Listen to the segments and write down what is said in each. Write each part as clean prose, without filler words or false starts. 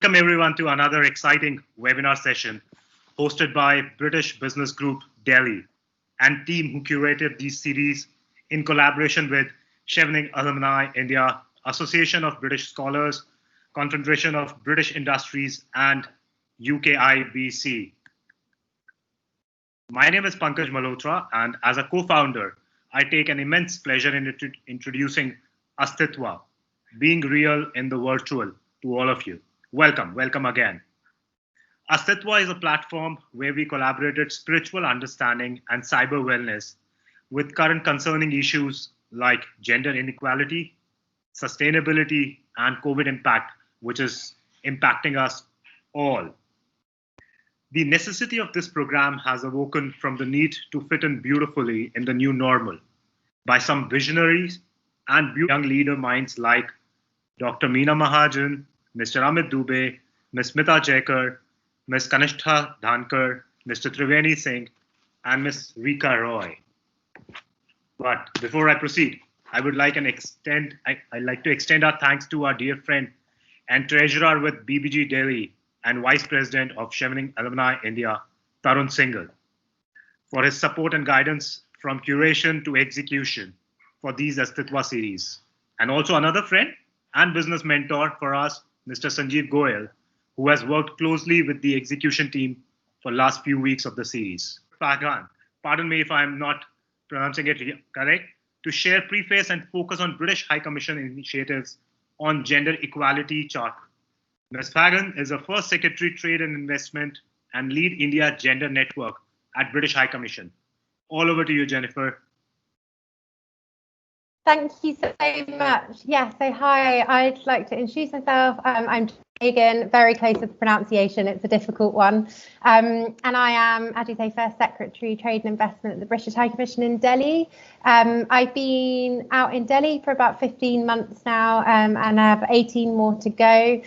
Welcome everyone to another exciting webinar session hosted by British Business Group Delhi and team who curated these series in collaboration with Chevening Alumni India, Association of British Scholars, Confederation of British Industries, and UKIBC. My name is Pankaj Malhotra, and as a co-founder, I take an immense pleasure in introducing Astitva, being real in the virtual, to all of you. Welcome again. Astitva is a platform where we collaborated spiritual understanding and cyber wellness with current concerning issues like gender inequality, sustainability, and COVID impact, which is impacting us all. The necessity of this program has awoken from the need to fit in beautifully in the new normal by some visionaries and young leader minds like Dr. Meena Mahajan, Mr. Amit Dubey, Ms. Smita Jaikar, Ms. Kanishtha Dhankar, Mr. Triveni Singh, and Ms. Rika Roy. But before I proceed, I would like to extend our thanks to our dear friend and treasurer with BBG Delhi and Vice President of Chevening Alumni India, Tarun Singhal, for his support and guidance from curation to execution for these Astitva series. And also another friend and business mentor for us, Mr. Sanjeev Goyal, who has worked closely with the execution team for the last few weeks of the series. Pagan, pardon me if I'm not pronouncing it correct, to share preface and focus on British High Commission initiatives on gender equality chart. Ms. Fagan is the first Secretary Trade and Investment and lead India Gender Network at British High Commission. All over to you, Jennifer. Thank you so much. Yeah, so hi, I'd like to introduce myself. I'm Megan, very close to the pronunciation, it's a difficult one. And I am, as you say, First Secretary Trade and Investment at the British High Commission in Delhi. I've been out in Delhi for about 15 months now and I have 18 more to go.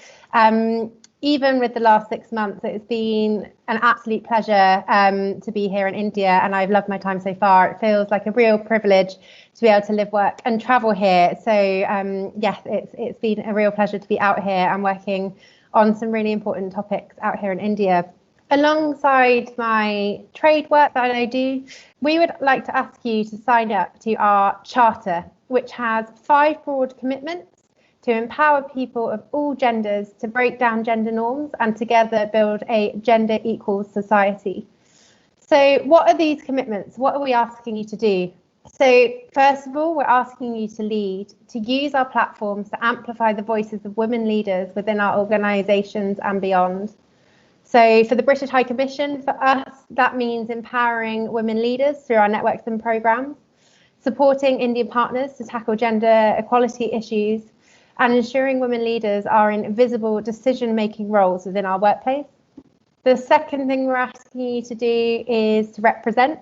Even with the last 6 months, it's been an absolute pleasure to be here in India, and I've loved my time so far. It feels like a real privilege to be able to live, work and travel here. So yes, it's been a real pleasure to be out here and working on some really important topics out here in India. Alongside my trade work that I do, we would like to ask you to sign up to our charter, which has 5 broad commitments to empower people of all genders to break down gender norms and together build a gender equal society. So what are these commitments? What are we asking you to do? So first of all, we're asking you to lead, to use our platforms to amplify the voices of women leaders within our organisations and beyond. So for the British High Commission, for us, that means empowering women leaders through our networks and programmes, supporting Indian partners to tackle gender equality issues, and ensuring women leaders are in visible decision-making roles within our workplace. The second thing we're asking you to do is to represent.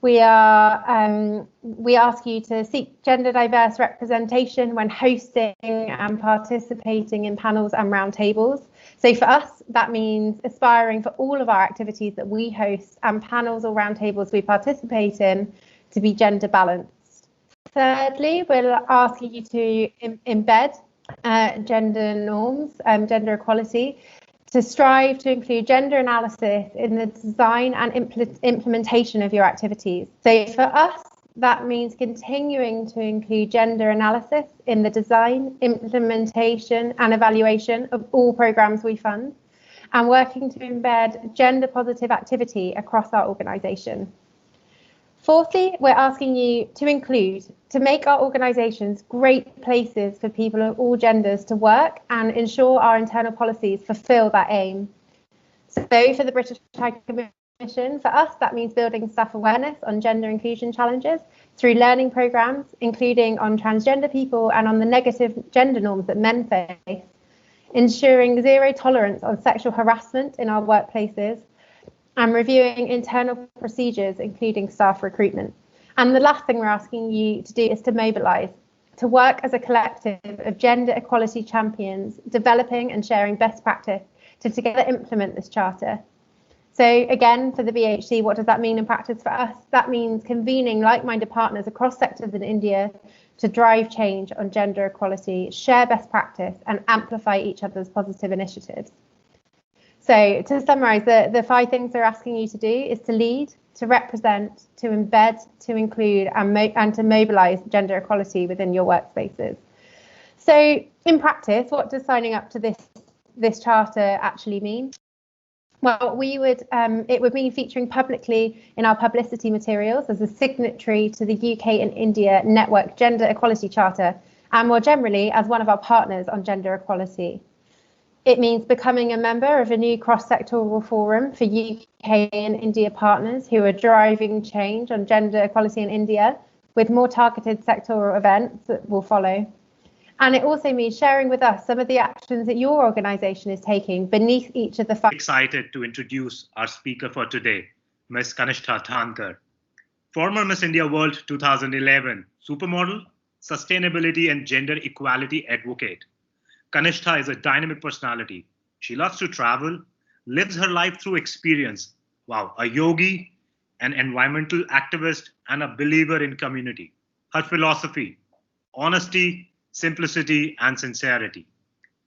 We ask you to seek gender diverse representation when hosting and participating in panels and roundtables. So for us, that means aspiring for all of our activities that we host and panels or roundtables we participate in to be gender balanced. Thirdly, we're asking you to embed gender norms and gender equality, to strive to include gender analysis in the design and implementation of your activities. So for us, that means continuing to include gender analysis in the design, implementation and evaluation of all programmes we fund, and working to embed gender positive activity across our organisation. Fourthly, we're asking you to make our organisations great places for people of all genders to work and ensure our internal policies fulfil that aim. So for the British High Commission, for us, that means building staff awareness on gender inclusion challenges through learning programmes, including on transgender people and on the negative gender norms that men face, ensuring zero tolerance on sexual harassment in our workplaces, and reviewing internal procedures, including staff recruitment. And the last thing we're asking you to do is to mobilise, to work as a collective of gender equality champions, developing and sharing best practice to together implement this charter. So again, for the BHC, what does that mean in practice for us? That means convening like-minded partners across sectors in India to drive change on gender equality, share best practice, and amplify each other's positive initiatives. So to summarise, the 5 things they're asking you to do is to lead, to represent, to embed, to include, and to mobilise gender equality within your workspaces. So in practice, what does signing up to this charter actually mean? Well, it would mean featuring publicly in our publicity materials as a signatory to the UK and India Network Gender Equality Charter, and more generally as one of our partners on gender equality. It means becoming a member of a new cross-sectoral forum for UK and India partners who are driving change on gender equality in India, with more targeted sectoral events that will follow. And it also means sharing with us some of the actions that your organisation is taking beneath each of the five. Excited to introduce our speaker for today, Ms. Kanishta Thankar, former Miss India World 2011 supermodel, sustainability and gender equality advocate. Kanishta is a dynamic personality. She loves to travel, lives her life through experience. Wow, a yogi, an environmental activist, and a believer in community. Her philosophy, honesty, simplicity, and sincerity.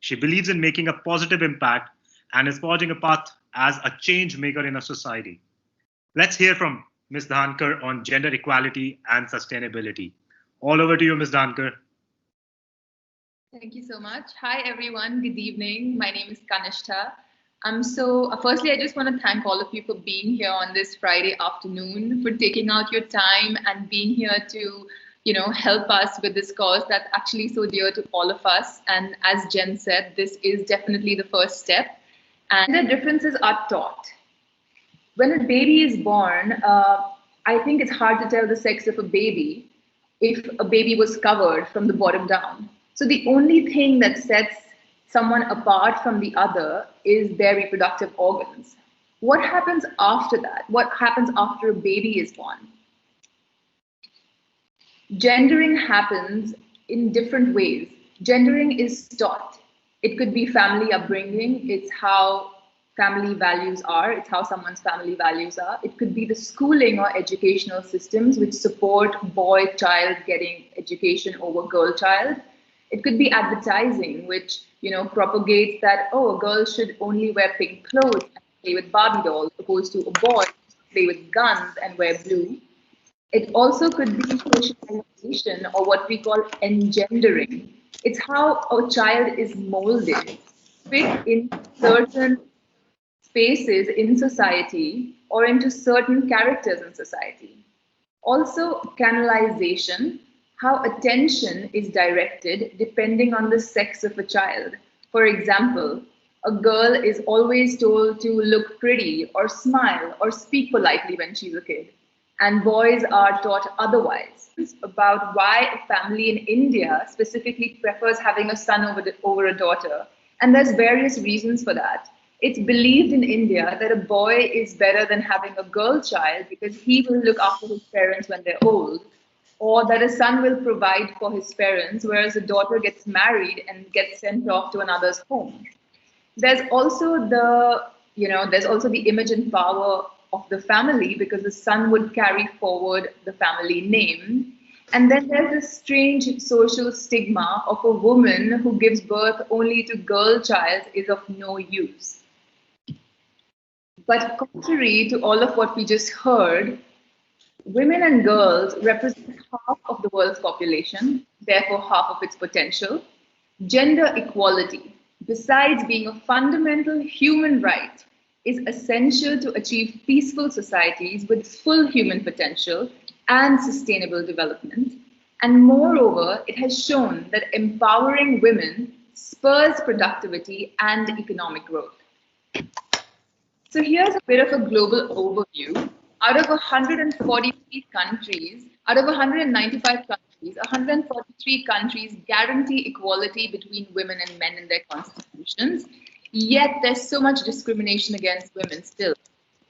She believes in making a positive impact and is forging a path as a change maker in a society. Let's hear from Ms. Dhankar on gender equality and sustainability. All over to you, Ms. Dhankar. Thank you so much. Hi, everyone. Good evening. My name is Kanishta. Firstly, I just want to thank all of you for being here on this Friday afternoon, for taking out your time and being here to help us with this cause that's actually so dear to all of us. And as Jen said, this is definitely the first step. And the differences are taught. When a baby is born, I think it's hard to tell the sex of a baby if a baby was covered from the bottom down. So the only thing that sets someone apart from the other is their reproductive organs. What happens after that? What happens after a baby is born? Gendering happens in different ways. Gendering is taught. It could be family upbringing. It's how family values are. It's how someone's family values are. It could be the schooling or educational systems which support boy child getting education over girl child. It could be advertising, which propagates that, a girl should only wear pink clothes and play with Barbie dolls, opposed to a boy play with guns and wear blue. It also could be socialization, or what we call engendering. It's how a child is molded, fit in certain spaces in society or into certain characters in society. Also, canalization, how attention is directed depending on the sex of a child. For example, a girl is always told to look pretty or smile or speak politely when she's a kid, and boys are taught otherwise. It's about why a family in India specifically prefers having a son over a daughter, and there's various reasons for that. It's believed in India that a boy is better than having a girl child because he will look after his parents when they're old, or that a son will provide for his parents, whereas a daughter gets married and gets sent off to another's home. There's also the image and power of the family, because the son would carry forward the family name. And then there's this strange social stigma of a woman who gives birth only to girl child is of no use. But contrary to all of what we just heard, women and girls represent half of the world's population, therefore half of its potential. Gender equality, besides being a fundamental human right, is essential to achieve peaceful societies with full human potential and sustainable development. And moreover, it has shown that empowering women spurs productivity and economic growth. So here's a bit of a global overview. Out of 143 countries, out of 195 countries, 143 countries guarantee equality between women and men in their constitutions. Yet there's so much discrimination against women still.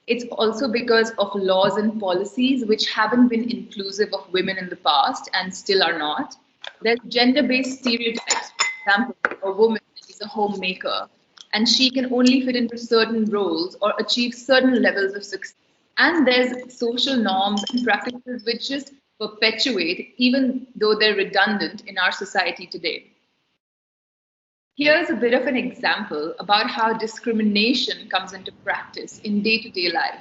It's also because of laws and policies which haven't been inclusive of women in the past and still are not. There's gender-based stereotypes. For example, a woman is a homemaker and she can only fit into certain roles or achieve certain levels of success. And there's social norms and practices which just perpetuate, even though they're redundant in our society today. Here's a bit of an example about how discrimination comes into practice in day-to-day life.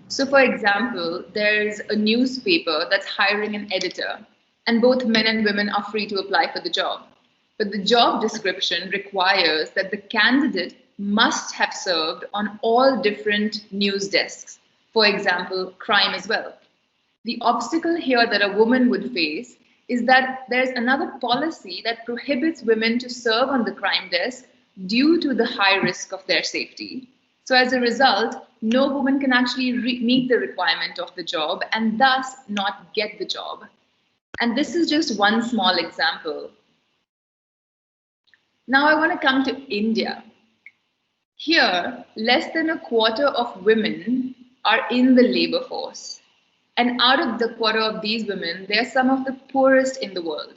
So for example, there's a newspaper that's hiring an editor, and both men and women are free to apply for the job. But the job description requires that the candidate must have served on all different news desks, for example, crime as well. The obstacle here that a woman would face is that there's another policy that prohibits women to serve on the crime desk due to the high risk of their safety. So as a result, no woman can actually meet the requirement of the job and thus not get the job. And this is just one small example. Now I want to come to India. Here, less than a quarter of women are in the labor force. And out of the quarter of these women, they are some of the poorest in the world.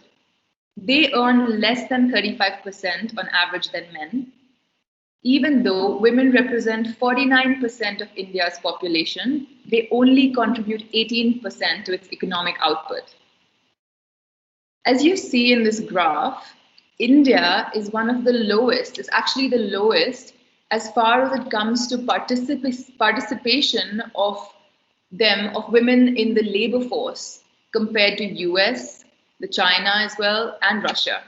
They earn less than 35% on average than men, even though women represent 49% of India's population. They only contribute 18% to its economic output. As you see in this graph, India is one of the lowest, it's actually the lowest as far as it comes to participation of women in the labor force compared to US, the China as well, and Russia,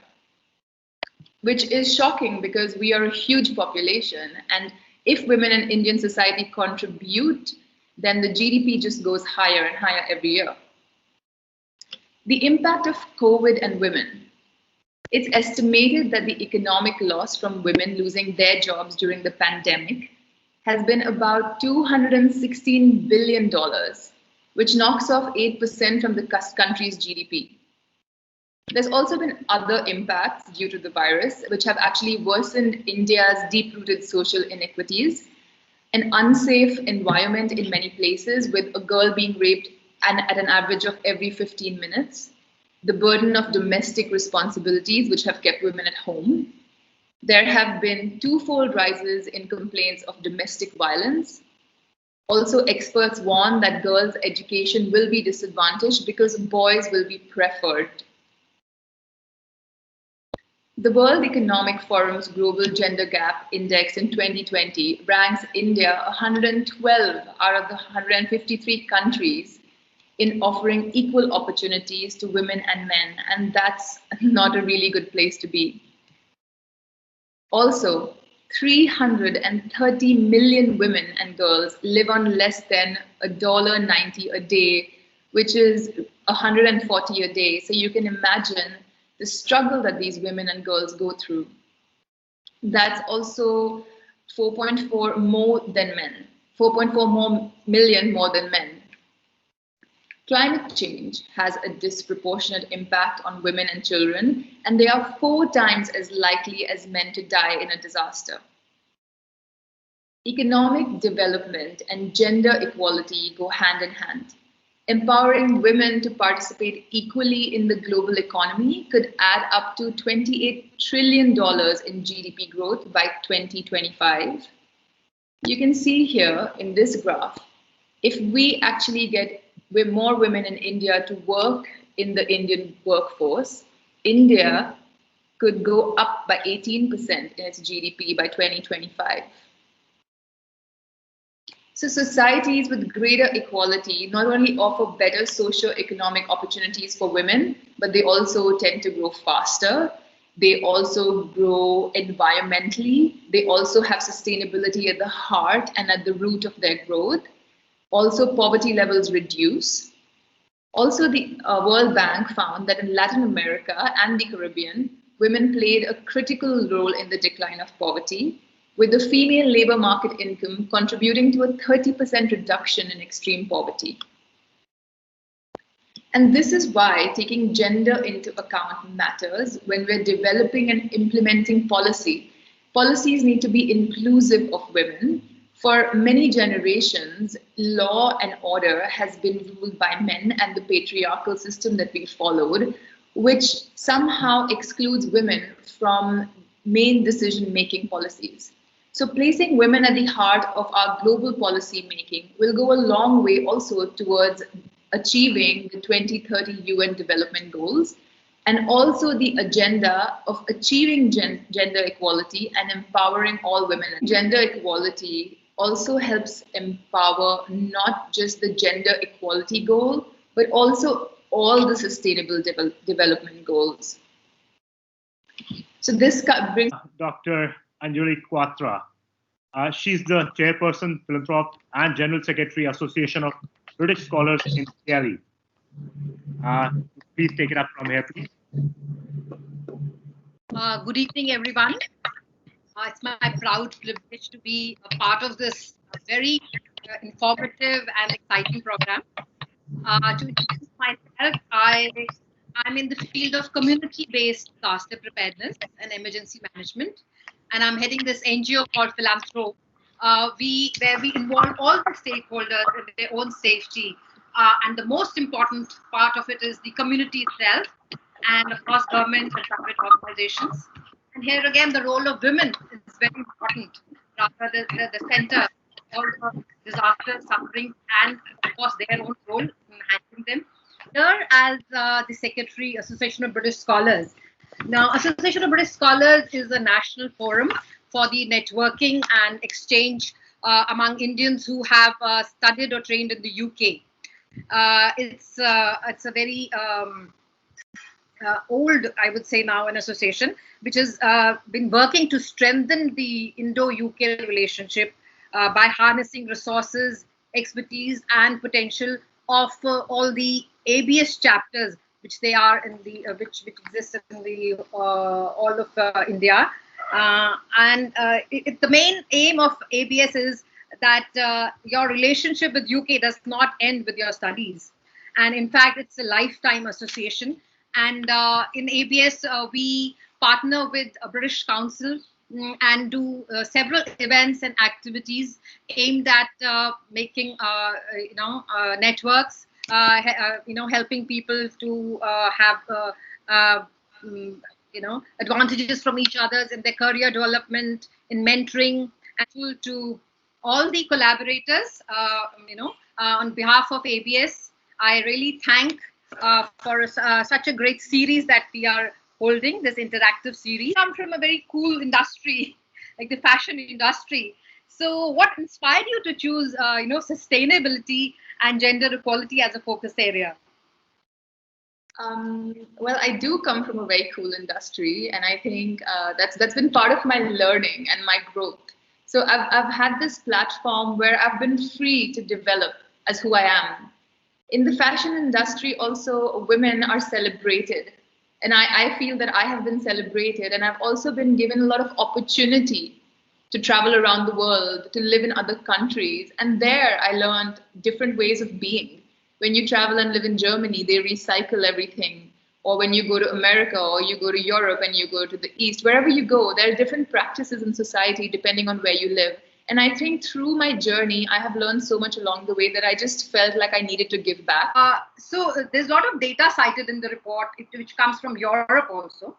which is shocking because we are a huge population. And if women in Indian society contribute, then the GDP just goes higher and higher every year. The impact of COVID and women. It's estimated that the economic loss from women losing their jobs during the pandemic has been about $216 billion, which knocks off 8% from the country's GDP. There's also been other impacts due to the virus, which have actually worsened India's deep-rooted social inequities, an unsafe environment in many places with a girl being raped at an average of every 15 minutes, the burden of domestic responsibilities, which have kept women at home. There have been twofold rises in complaints of domestic violence. Also, experts warn that girls' education will be disadvantaged because boys will be preferred. The World Economic Forum's Global Gender Gap Index in 2020 ranks India 112 out of the 153 countries in offering equal opportunities to women and men, and that's not a really good place to be. Also, 330 million women and girls live on less than $1.90 a day, which is $140 a day. So you can imagine the struggle that these women and girls go through. That's also 4.4 more than men, 4.4 million more than men. Climate change has a disproportionate impact on women and children, and they are 4 times as likely as men to die in a disaster. Economic development and gender equality go hand in hand. Empowering women to participate equally in the global economy could add up to $28 trillion in GDP growth by 2025. You can see here in this graph, if we actually get more women in India to work in the Indian workforce, India could go up by 18% in its GDP by 2025. So societies with greater equality not only offer better socio-economic opportunities for women, but they also tend to grow faster. They also grow environmentally. They also have sustainability at the heart and at the root of their growth. Also, poverty levels reduce. Also, the World Bank found that in Latin America and the Caribbean, women played a critical role in the decline of poverty, with the female labor market income contributing to a 30% reduction in extreme poverty. And this is why taking gender into account matters when we're developing and implementing policy. Policies need to be inclusive of women. For many generations, law and order has been ruled by men and the patriarchal system that we followed, which somehow excludes women from main decision-making policies. So placing women at the heart of our global policy making will go a long way also towards achieving the 2030 UN Development Goals, and also the agenda of achieving gender equality and empowering all women. Gender equality also helps empower not just the gender equality goal, but also all the sustainable development goals. So this brings Dr. Anjali Quatra. She's the chairperson, philanthropist, and general secretary, Association of British Scholars in Delhi. Please take it up from here, please. Good evening, everyone. It's my proud privilege to be a part of this very informative and exciting program. To introduce myself, I'm in the field of community-based disaster preparedness and emergency management, and I'm heading this NGO called Philanthrop, where we involve all the stakeholders in their own safety. And the most important part of it is the community itself, and of course, government and private organizations. And here again, the role of women is very important. Rather, the center, all the disaster suffering, and of course, their own role in handling them. Here, as the Secretary, Association of British Scholars. Now, Association of British Scholars is a national forum for the networking and exchange among Indians who have studied or trained in the UK. It's a very old, I would say now, an association which has been working to strengthen the Indo-UK relationship by harnessing resources, expertise, and potential of all the ABS chapters, which they are in the which exist in the all of India. The main aim of ABS is that your relationship with UK does not end with your studies, and in fact, it's a lifetime association. And in ABS, we partner with a British Council and do several events and activities aimed at making networks, helping people to have advantages from each other in their career development, in mentoring, and to all the collaborators. On behalf of ABS, I really thank for such a great series that we are holding, this interactive series. I come from a very cool industry, like the fashion industry. So what inspired you to choose, sustainability and gender equality as a focus area? Well, I do come from a very cool industry, and I think that's been part of my learning and my growth. So I've had this platform where I've been free to develop as who I am. In the fashion industry, also, women are celebrated. And I feel that I have been celebrated, and I've also been given a lot of opportunity to travel around the world, to live in other countries. And there I learned different ways of being. When you travel and live in Germany, they recycle everything. Or when you go to America, or you go to Europe and you go to the East, wherever you go, there are different practices in society depending on where you live. And I think through my journey, I have learned so much along the way that I just felt like I needed to give back. So there's a lot of data cited in the report, which comes from Europe also.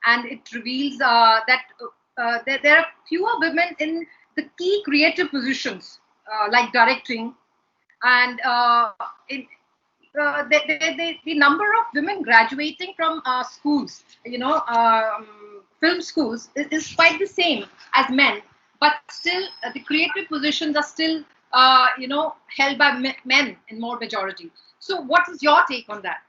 And it reveals that there are fewer women in the key creative positions, like directing. And the number of women graduating from schools, film schools, is quite the same as men. But still, the creative positions are still, held by men in more majority. So what is your take on that?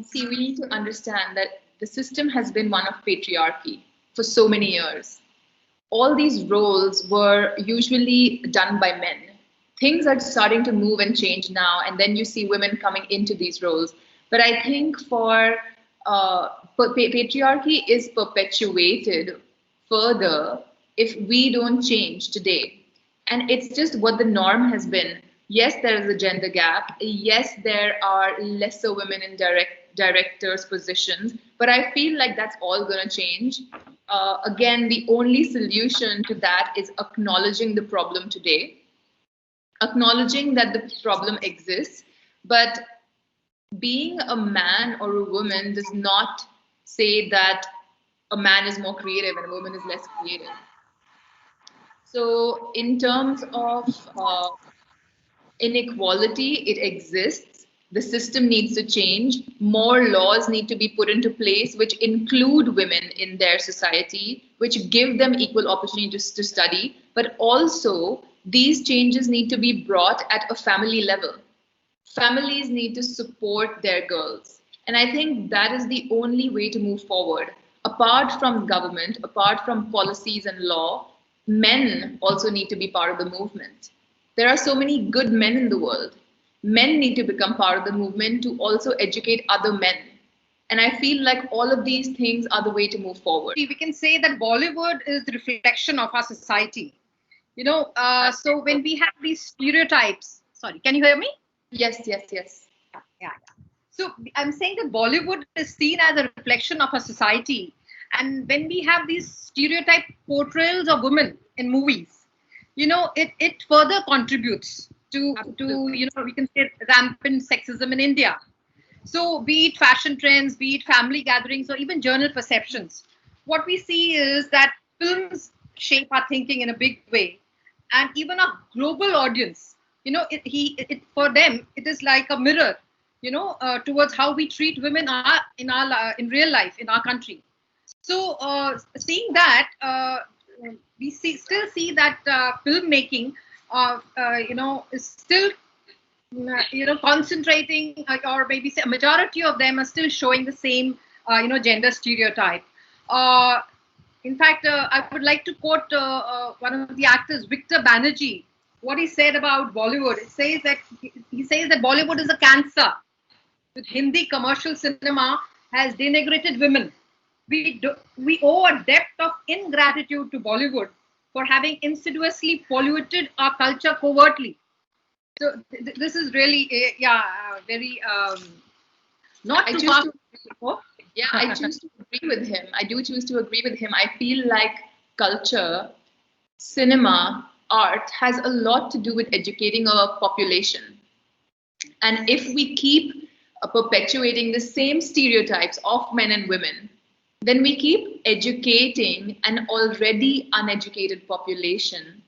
See, we need to understand that the system has been one of patriarchy for so many years. All these roles were usually done by men. Things are starting to move and change now, and then you see women coming into these roles. But I think for patriarchy is perpetuated further if we don't change today. And it's just what the norm has been. Yes, there is a gender gap. Yes, there are lesser women in directors' positions, but I feel like that's all going to change. Again, the only solution to that is acknowledging the problem today, acknowledging that the problem exists, but being a man or a woman does not say that a man is more creative and a woman is less creative. So in terms of inequality, it exists. The system needs to change. More laws need to be put into place which include women in their society, which give them equal opportunities to study. But also, these changes need to be brought at a family level. Families need to support their girls. And I think that is the only way to move forward. Apart from government, apart from policies and law, men also need to be part of the movement. There are so many good men in the world. Men need to become part of the movement to also educate other men. And I feel like all of these things are the way to move forward. We can say that Bollywood is the reflection of our society. So when we have these stereotypes, sorry, can you hear me? Yes. Yeah. So I'm saying that Bollywood is seen as a reflection of our society. And when we have these stereotype portrayals of women in movies, it further contributes to we can say rampant sexism in India. So be it fashion trends, be it family gatherings, or even journal perceptions, what we see is that films shape our thinking in a big way. And even a global audience, for them, it is like a mirror, towards how we treat women in real life in our country. So seeing that, we still see that filmmaking, is still, concentrating, or maybe say a majority of them are still showing the same, gender stereotype. In fact, I would like to quote one of the actors, Victor Banerjee, what he said about Bollywood. He says that Bollywood is a cancer. With Hindi commercial cinema has denigrated women. We owe a debt of ingratitude to Bollywood for having insidiously polluted our culture covertly. So this is really, very not too far. Yeah, I choose to agree with him. I do choose to agree with him. I feel like culture, cinema, art has a lot to do with educating a population. And if we keep perpetuating the same stereotypes of men and women, then we keep educating an already uneducated population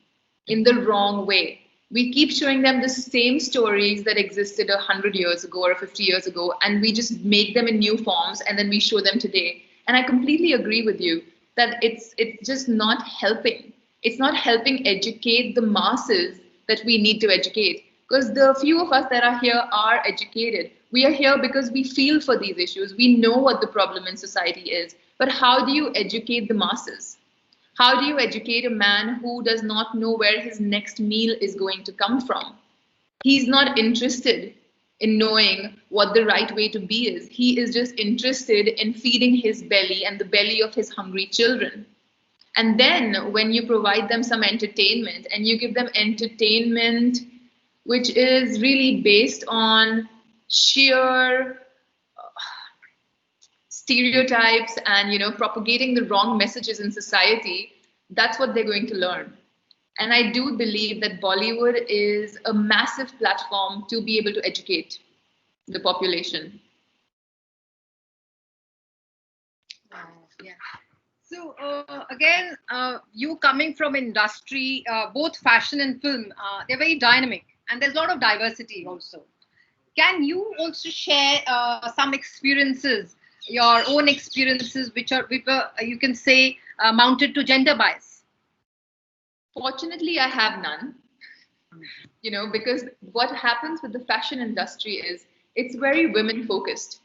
in the wrong way. We keep showing them the same stories that existed 100 years ago or 50 years ago, and we just make them in new forms and then we show them today. And I completely agree with you that it's just not helping. It's not helping educate the masses that we need to educate. Because the few of us that are here are educated. We are here because we feel for these issues. We know what the problem in society is. But how do you educate the masses? How do you educate a man who does not know where his next meal is going to come from? He's not interested in knowing what the right way to be is. He is just interested in feeding his belly and the belly of his hungry children. And then when you provide them some entertainment and you give them entertainment which is really based on sheer stereotypes and propagating the wrong messages in society, that's what they're going to learn. And I do believe that Bollywood is a massive platform to be able to educate the population. Yeah. So again, you coming from industry, both fashion and film, they're very dynamic, and there's a lot of diversity also. Can you also share some experiences, your own experiences, which you can say mounted to gender bias? Fortunately, I have none. Because what happens with the fashion industry is it's very women focused.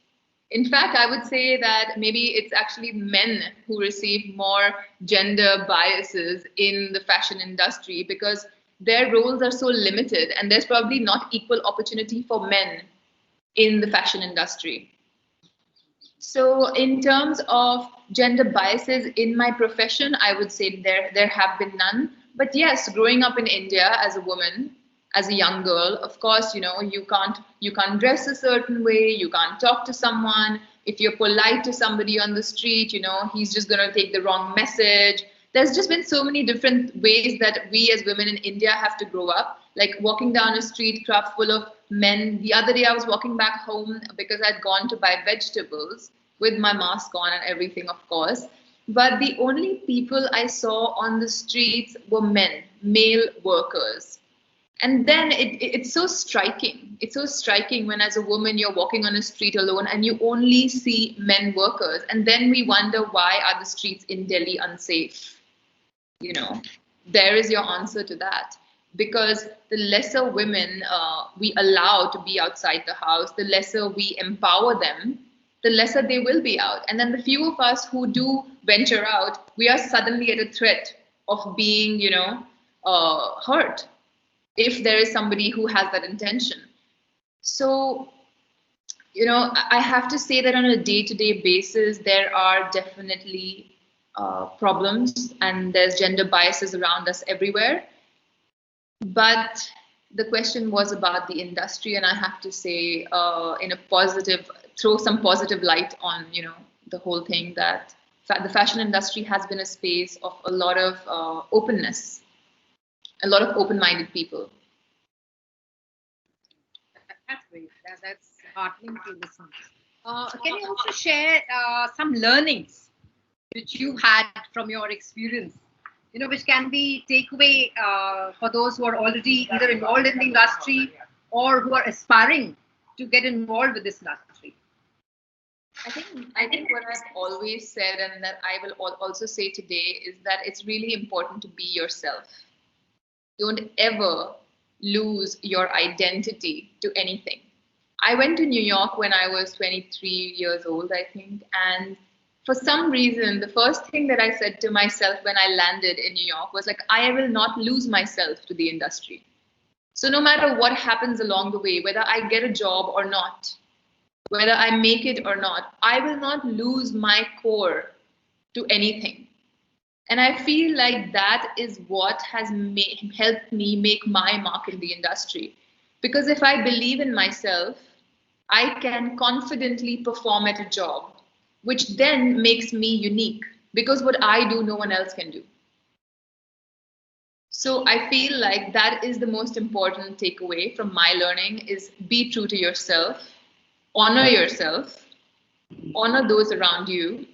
In fact, I would say that maybe it's actually men who receive more gender biases in the fashion industry because their roles are so limited and there's probably not equal opportunity for men in the fashion industry. So in terms of gender biases in my profession, I would say there have been none. But yes, growing up in India as a woman, as a young girl, of course, you can't dress a certain way, you can't talk to someone. If you're polite to somebody on the street, he's just going to take the wrong message. There's just been so many different ways that we as women in India have to grow up. Like walking down a street crowd full of men. The other day I was walking back home because I'd gone to buy vegetables with my mask on and everything, of course. But the only people I saw on the streets were men, male workers. And then it's so striking. It's so striking when, as a woman, you're walking on a street alone and you only see men workers. And then we wonder, why are the streets in Delhi unsafe? You know, there is your answer to that. Because the lesser women we allow to be outside the house, the lesser we empower them, the lesser they will be out. And then the few of us who do venture out, we are suddenly at a threat of being, hurt, if there is somebody who has that intention. So, I have to say that on a day-to-day basis, there are definitely problems, and there's gender biases around us everywhere. But the question was about the industry, and I have to say, throw some positive light on, the whole thing, that the fashion industry has been a space of a lot of openness, a lot of open-minded people. That's great. That's heartening to listen. Can you also share some learnings which you had from your experience, which can be takeaway for those who are already either involved in the industry or who are aspiring to get involved with this industry? I think what I've always said, and that I will also say today, is that it's really important to be yourself. Don't ever lose your identity to anything. I went to New York when I was 23 years old, I think, and for some reason, the first thing that I said to myself when I landed in New York was like, I will not lose myself to the industry. So no matter what happens along the way, whether I get a job or not, whether I make it or not, I will not lose my core to anything. And I feel like that is what has helped me make my mark in the industry. Because if I believe in myself, I can confidently perform at a job, which then makes me unique, because what I do, no one else can do. So I feel like that is the most important takeaway from my learning, is be true to yourself, honor yourself, honor those around you,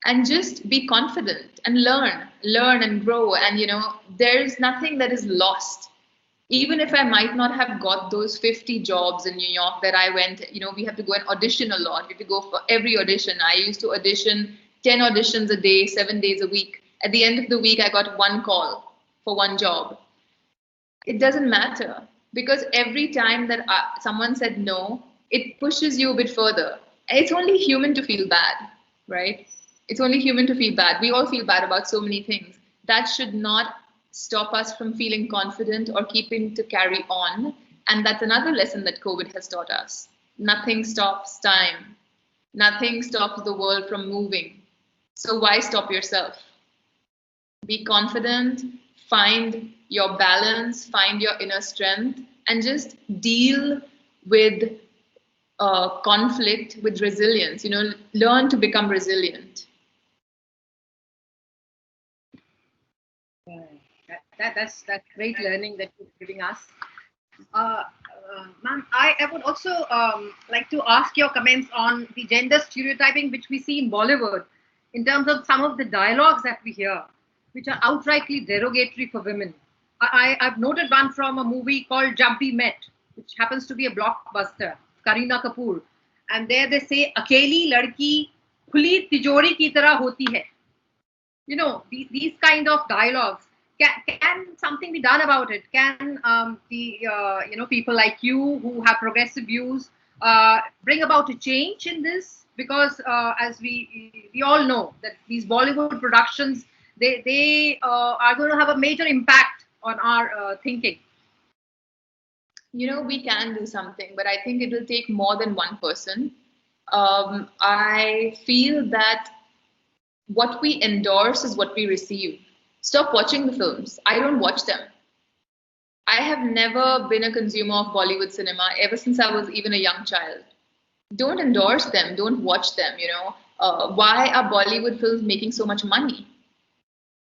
and just be confident and learn and grow. And, there's nothing that is lost. Even if I might not have got those 50 jobs in New York that I went, we have to go and audition a lot. We have to go for every audition. I used to audition 10 auditions a day, 7 days a week. At the end of the week, I got one call for one job. It doesn't matter, because every time that someone said no, it pushes you a bit further. And it's only human to feel bad, right? It's only human to feel bad. We all feel bad about so many things. That should not stop us from feeling confident or keeping to carry on. And that's another lesson that COVID has taught us. Nothing stops time. Nothing stops the world from moving. So why stop yourself? Be confident, find your balance, find your inner strength, and just deal with conflict with resilience. Learn to become resilient. That's great learning that you're giving us. Ma'am, I would also like to ask your comments on the gender stereotyping which we see in Bollywood, in terms of some of the dialogues that we hear, which are outrightly derogatory for women. I've noted one from a movie called Jab We Met, which happens to be a blockbuster, Kareena Kapoor. And there they say, Akeli ladki khuli tijori ki tarah hoti hai. These kind of dialogues. Can something be done about it? Can people like you who have progressive views bring about a change in this? Because as we all know that these Bollywood productions, they are going to have a major impact on our thinking. We can do something, but I think it will take more than one person. I feel that what we endorse is what we receive. Stop watching the films. I don't watch them. I have never been a consumer of Bollywood cinema ever since I was even a young child. Don't endorse them. Don't watch them. Why are Bollywood films making so much money?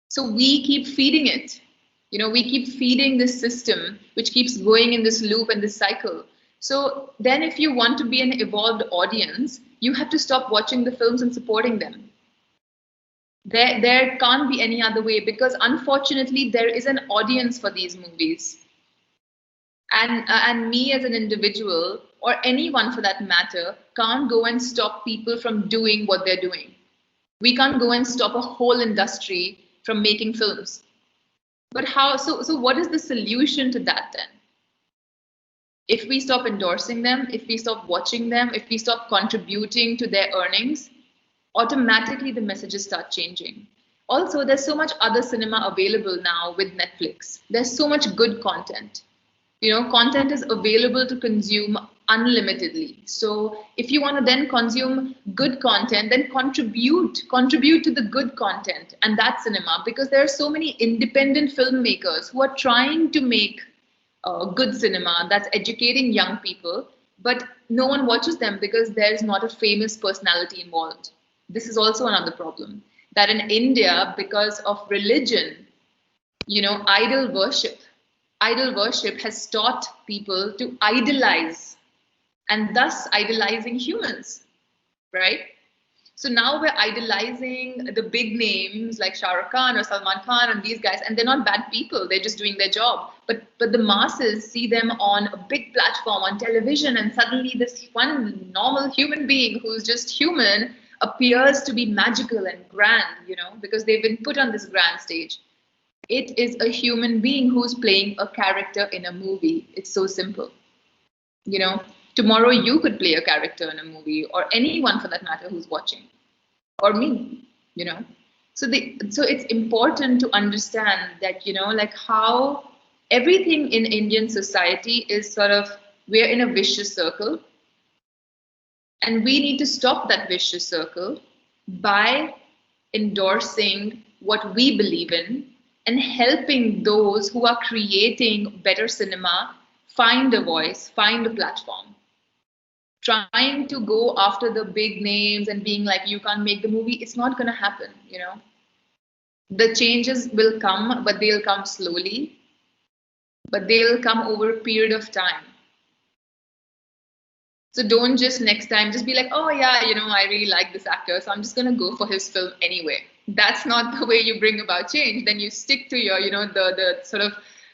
So we keep feeding it. We keep feeding this system, which keeps going in this loop and this cycle. So then if you want to be an evolved audience, you have to stop watching the films and supporting them. There can't be any other way, because unfortunately there is an audience for these movies. And me as an individual, or anyone for that matter, can't go and stop people from doing what they're doing. We can't go and stop a whole industry from making films. But how? So what is the solution to that then? If we stop endorsing them, if we stop watching them, if we stop contributing to their earnings, automatically the messages start changing. Also, there's so much other cinema available now with Netflix. There's so much good content. Content is available to consume unlimitedly. So if you want to then consume good content, then contribute to the good content and that cinema, because there are so many independent filmmakers who are trying to make good cinema that's educating young people, but no one watches them because there's not a famous personality involved. This is also another problem, that in India, because of religion, idol worship has taught people to idolize, and thus idolizing humans, right? So now we're idolizing the big names like Shah Rukh Khan or Salman Khan and these guys, and they're not bad people. They're just doing their job. But the masses see them on a big platform on television, and suddenly this one normal human being who's just human appears to be magical and grand, because they've been put on this grand stage. It is a human being who's playing a character in a movie. It's so simple. Tomorrow you could play a character in a movie, or anyone for that matter who's watching, or me, So it's important to understand that, like how everything in Indian society is we're in a vicious circle. And we need to stop that vicious circle by endorsing what we believe in and helping those who are creating better cinema find a voice, find a platform. Trying to go after the big names and being like, you can't make the movie, it's not going to happen, The changes will come, but they'll come slowly, but they'll come over a period of time. So don't just next time just be like, oh yeah, I really like this actor, so I'm just going to go for his film anyway. That's not the way you bring about change. Then you stick to your,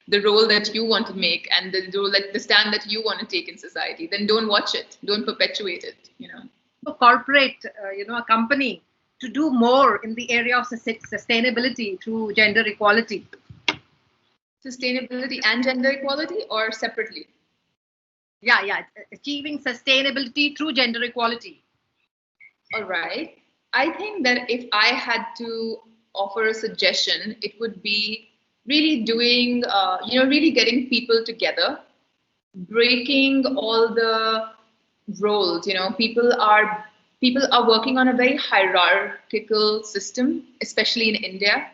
the role that you want to make and the stand that you want to take in society. Then don't watch it. Don't perpetuate it, A corporate, a company to do more in the area of sustainability through gender equality. Sustainability and gender equality, or separately? Yeah. Achieving sustainability through gender equality. All right. I think that if I had to offer a suggestion, it would be really doing, really getting people together, breaking all the roles. People are working on a very hierarchical system, especially in India.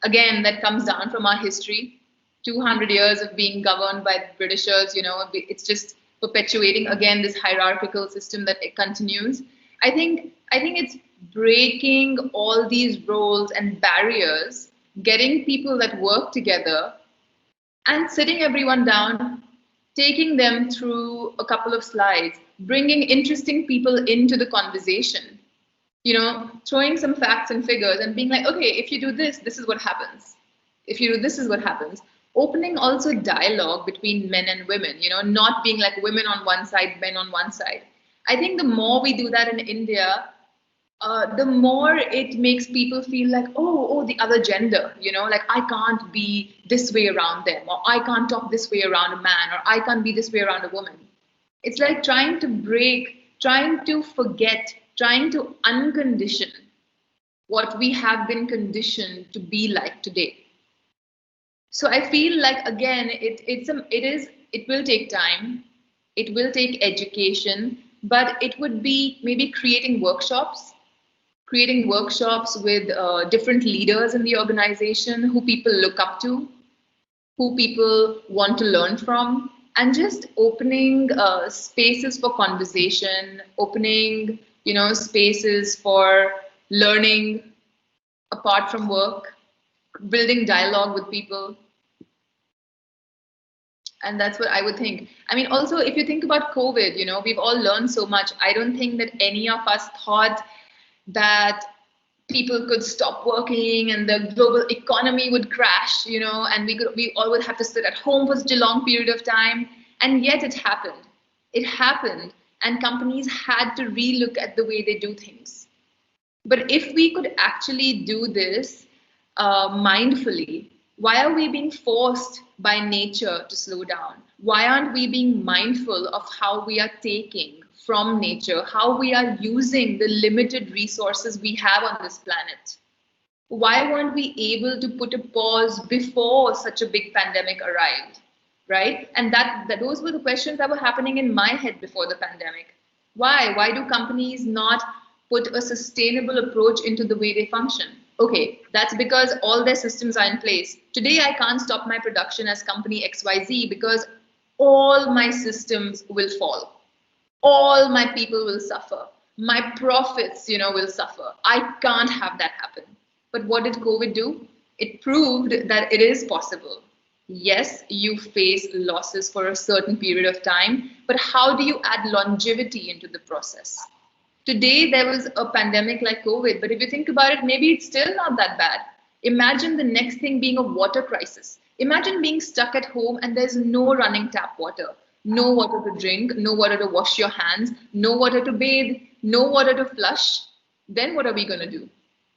Again, that comes down from our history, 200 years of being governed by the Britishers. It's just perpetuating again this hierarchical system that it continues. I think it's breaking all these roles and barriers, getting people that work together and sitting everyone down, taking them through a couple of slides, bringing interesting people into the conversation, throwing some facts and figures and being like, okay, if you do this, this is what happens. If you do this is what happens. Opening also dialogue between men and women, not being like women on one side, men on one side. I think the more we do that in India, the more it makes people feel like, oh, the other gender, like I can't be this way around them, or I can't talk this way around a man, or I can't be this way around a woman. It's like trying to break, trying to forget, trying to uncondition what we have been conditioned to be like today. So I feel like, again, it will take time, it will take education, but it would be maybe creating workshops with different leaders in the organization who people look up to, who people want to learn from, and just opening spaces for conversation, opening, spaces for learning apart from work, building dialogue with people. And that's what I would think. I mean, also, if you think about COVID, we've all learned so much. I don't think that any of us thought that people could stop working and the global economy would crash, and we all would have to sit at home for such a long period of time. And yet it happened. It happened, and companies had to relook at the way they do things. But if we could actually do this mindfully, why are we being forced by nature to slow down? Why aren't we being mindful of how we are taking from nature, how we are using the limited resources we have on this planet? Why weren't we able to put a pause before such a big pandemic arrived, right? And that those were the questions that were happening in my head before the pandemic. Why do companies not put a sustainable approach into the way they function? Okay, that's because all their systems are in place. Today, I can't stop my production as company XYZ because all my systems will fall. All my people will suffer. My profits, will suffer. I can't have that happen. But what did COVID do? It proved that it is possible. Yes, you face losses for a certain period of time, but how do you add longevity into the process? Today, there was a pandemic like COVID, but if you think about it, maybe it's still not that bad. Imagine the next thing being a water crisis. Imagine being stuck at home and there's no running tap water, no water to drink, no water to wash your hands, no water to bathe, no water to flush. Then what are we going to do?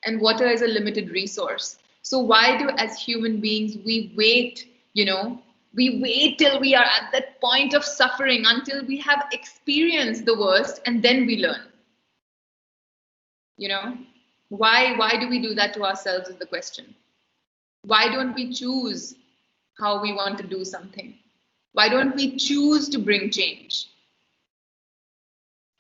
And water is a limited resource. So why do, as human beings, we wait, we wait till we are at that point of suffering, until we have experienced the worst, and then we learn? Why do we do that to ourselves is the question. Why don't we choose how we want to do something? Why don't we choose to bring change?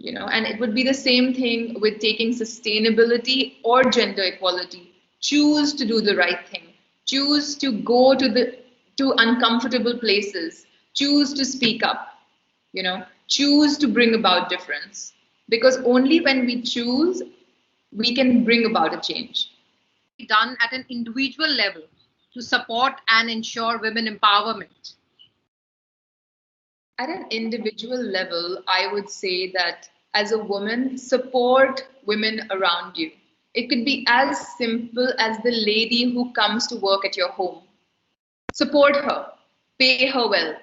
And it would be the same thing with taking sustainability or gender equality. Choose to do the right thing. Choose to go to uncomfortable places. Choose to speak up. Choose to bring about difference. Because only when we choose, we can bring about a change. Done at an individual level to support and ensure women empowerment? At an individual level, I would say that as a woman, support women around you. It could be as simple as the lady who comes to work at your home. Support her, pay her well,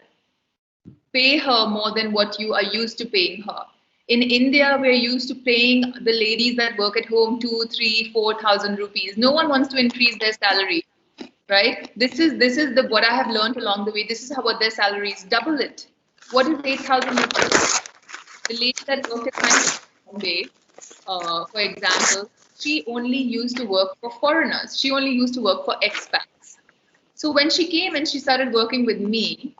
pay her more than what you are used to paying her. In India, we're used to paying the ladies that work at home 2,000, 3,000, 4,000 rupees. No one wants to increase their salary, right? This is what I have learned along the way. This is what their salary is. Double it. What is 8,000 rupees? The lady that worked at my Bombay, for example, she only used to work for foreigners. She only used to work for expats. So when she came and she started working with me,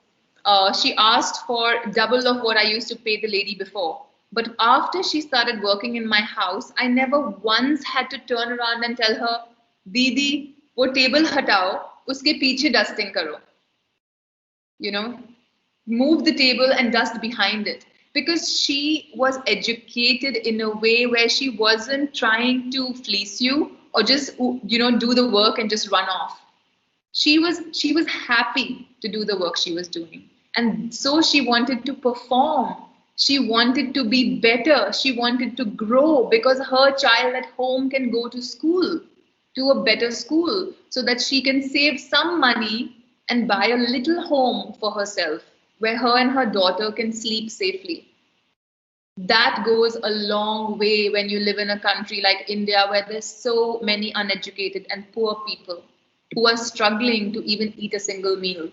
she asked for double of what I used to pay the lady before. But after she started working in my house, I never once had to turn around and tell her, Didi, wo table hatao, uske piche dusting karo. Move the table and dust behind it. Because she was educated in a way where she wasn't trying to fleece you or just, do the work and just run off. She was happy to do the work she was doing. And so she wanted to perform. She wanted to be better. She wanted to grow because her child at home can go to school, to a better school, so that she can save some money and buy a little home for herself where her and her daughter can sleep safely. That goes a long way when you live in a country like India where there's so many uneducated and poor people who are struggling to even eat a single meal.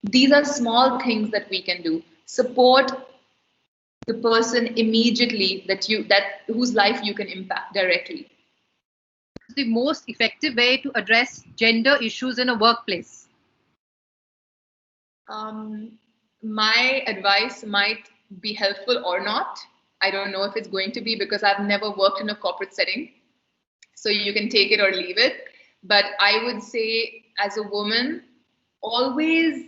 These are small things that we can do. Support the person immediately whose life you can impact directly. The most effective way to address gender issues in a workplace? My advice might be helpful or not. I don't know if it's going to be because I've never worked in a corporate setting. So you can take it or leave it. But I would say as a woman, always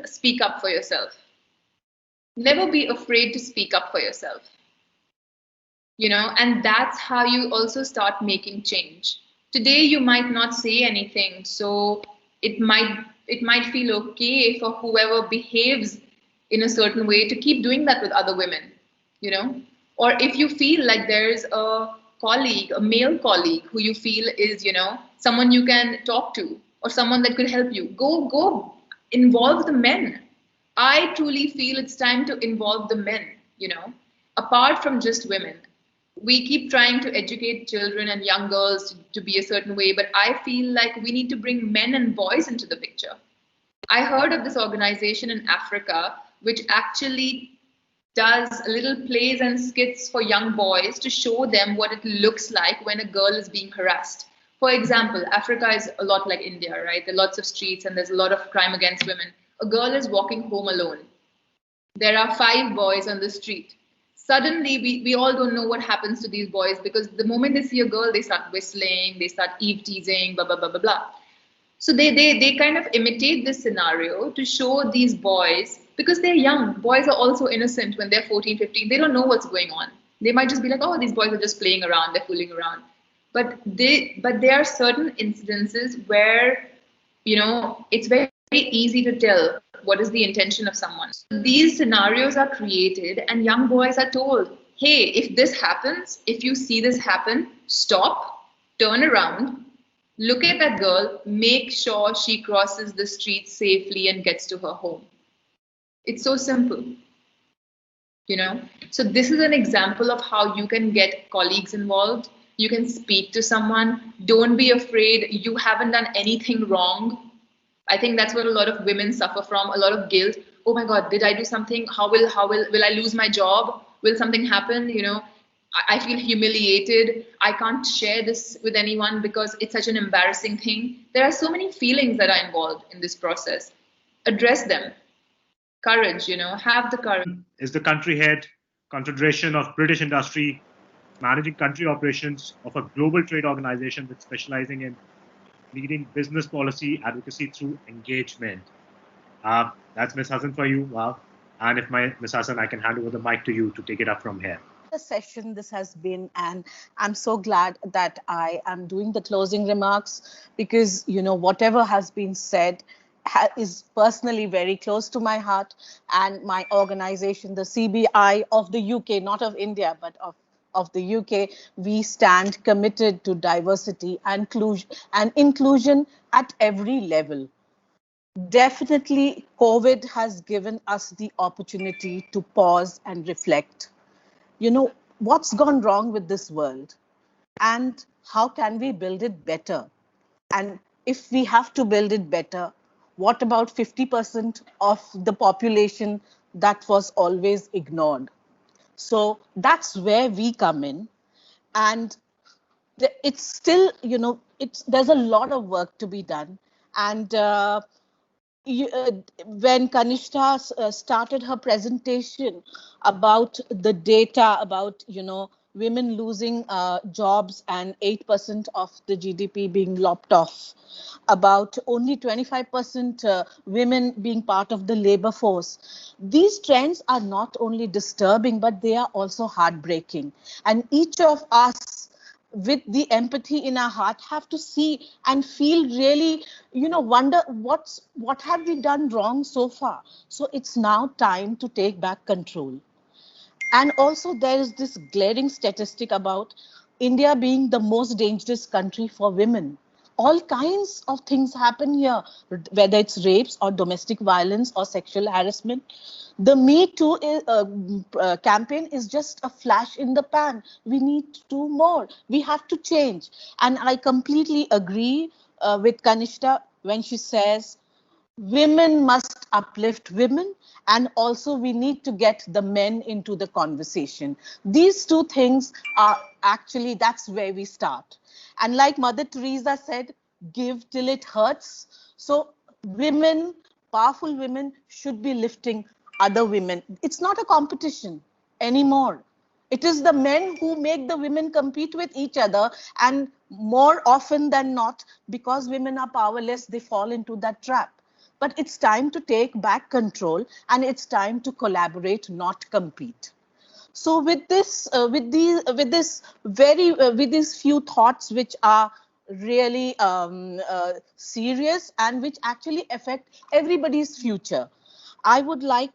speak up for yourself. Never be afraid to speak up for yourself. And that's how you also start making change. Today, you might not say anything. So it might feel okay for whoever behaves in a certain way to keep doing that with other women, Or if you feel like there's a colleague, a male colleague who you feel is, someone you can talk to or someone that could help you, go involve the men. I truly feel it's time to involve the men, apart from just women. We keep trying to educate children and young girls to be a certain way, but I feel like we need to bring men and boys into the picture. I heard of this organization in Africa which actually does little plays and skits for young boys to show them what it looks like when a girl is being harassed. For example, Africa is a lot like India, right? There are lots of streets and there's a lot of crime against women. A girl is walking home alone. There are 5 boys on the street. Suddenly, we all don't know what happens to these boys, because the moment they see a girl, they start whistling, they start eve teasing, blah, blah, blah, blah, blah. So they kind of imitate this scenario to show these boys, because they're young. Boys are also innocent when they're 14, 15. They don't know what's going on. They might just be like, oh, these boys are just playing around, they're fooling around. But there are certain incidences where, it's very, very easy to tell what is the intention of someone. These scenarios are created and young boys are told, hey, if this happens, if you see this happen, stop, turn around, look at that girl, make sure she crosses the street safely and gets to her home. It's so simple, So this is an example of how you can get colleagues involved. You can speak to someone. Don't be afraid. You haven't done anything wrong. I think that's what a lot of women suffer from, a lot of guilt. Oh my God, did I do something? Will I lose my job? Will something happen? I feel humiliated. I can't share this with anyone because it's such an embarrassing thing. There are so many feelings that are involved in this process. Address them. Courage, have the courage. Is the country head, Confederation of British Industry, managing country operations of a global trade organization with specializing in leading business policy advocacy through engagement. That's Ms. Hassan for you. Wow. And if Ms. Hassan, I can hand over the mic to you to take it up from here. The session this has been, and I'm so glad that I am doing the closing remarks, because whatever has been said is personally very close to my heart, and my organization, the CBI of the UK, not of India, but of the UK, we stand committed to diversity and inclusion at every level. Definitely, COVID has given us the opportunity to pause and reflect. What's gone wrong with this world, and how can we build it better? And if we have to build it better, what about 50% of the population that was always ignored? So that's where we come in. And it's still, there's a lot of work to be done. And when Kanishta started her presentation about the data about, women losing jobs and 8% of the GDP being lopped off, about only 25% women being part of the labor force. These trends are not only disturbing, but they are also heartbreaking. And each of us, with the empathy in our heart, have to see and feel really, wonder what have we done wrong so far. So it's now time to take back control. And also there is this glaring statistic about India being the most dangerous country for women. All kinds of things happen here, whether it's rapes or domestic violence or sexual harassment. The Me Too campaign is just a flash in the pan. We need to do more. We have to change. And I completely agree with Kanishta when she says women must uplift women, and also we need to get the men into the conversation. These two things are actually, that's where we start. And like Mother Teresa said, give till it hurts. So women, powerful women, should be lifting other women. It's not a competition anymore. It is the men who make the women compete with each other, and more often than not, because women are powerless, they fall into that trap. But it's time to take back control, and it's time to collaborate, not compete. So with this, with these few thoughts, which are really serious and which actually affect everybody's future, I would like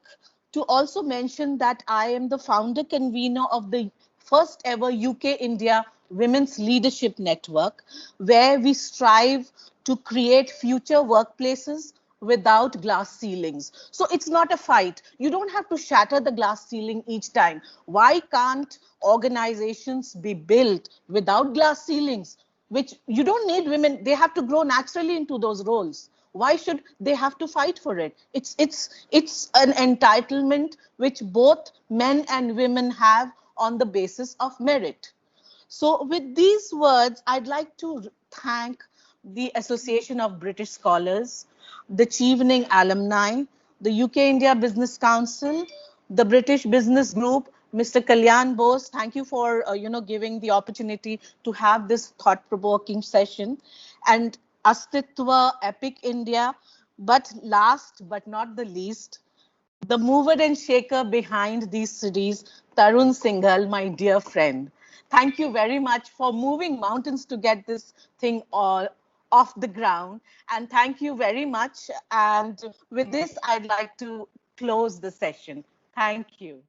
to also mention that I am the founder convener of the first ever UK India Women's Leadership Network, where we strive to create future workplaces without glass ceilings. So it's not a fight. You don't have to shatter the glass ceiling each time. Why can't organizations be built without glass ceilings? Which you don't need women, they have to grow naturally into those roles. Why should they have to fight for it? It's an entitlement which both men and women have on the basis of merit. So with these words, I'd like to thank the Association of British Scholars, the Chevening Alumni, the UK India Business Council, the British Business Group, Mr. Kalyan Bose. Thank you for giving the opportunity to have this thought-provoking session, and Astitva, Epic India. But last but not the least, the mover and shaker behind these series, Tarun Singhal, my dear friend. Thank you very much for moving mountains to get this thing all off the ground. And thank you very much. And with this, I'd like to close the session. Thank you.